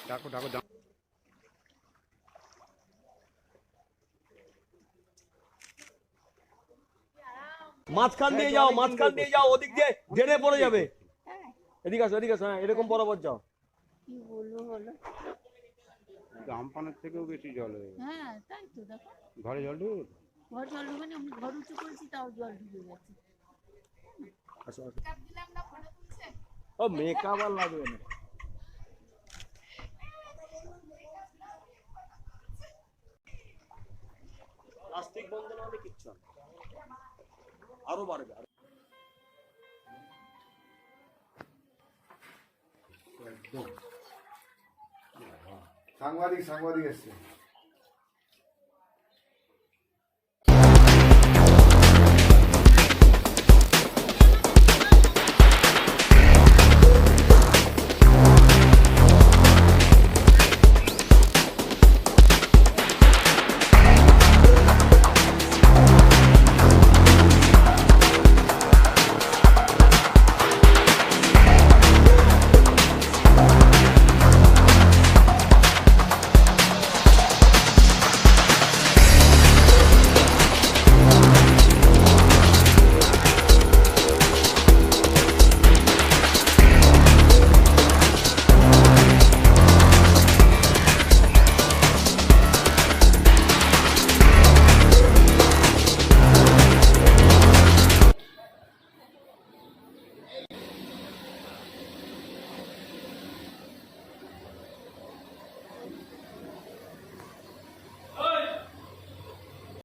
ডাকো ডাকো ডাকো। মাঝখান দিয়ে যাও, মাঝখান দিয়ে যাও, ওদিক দিয়ে জেনে পড়ে যাবে। এদিকে আসো, এদিকে আসো, হ্যাঁ এরকম বরাবর যাও। কি বলবো বলো? আমপানের থেকেও বেশি জল হয়ে গেছে। হ্যাঁ তাই তো, দেখো ঘরে জল ঢুকে ঘর জল ঢুকে নি, আমি ঘর উঁচু করেছি তাও জল ঢুকে গেছে। আসো আসো। ও মেকআপ আর লাগবে না। প্লাস্টিক বন্ধ না হলে কিচ্ছু না, আরো বাড়বে। একদম সাংবাদিক এসছে।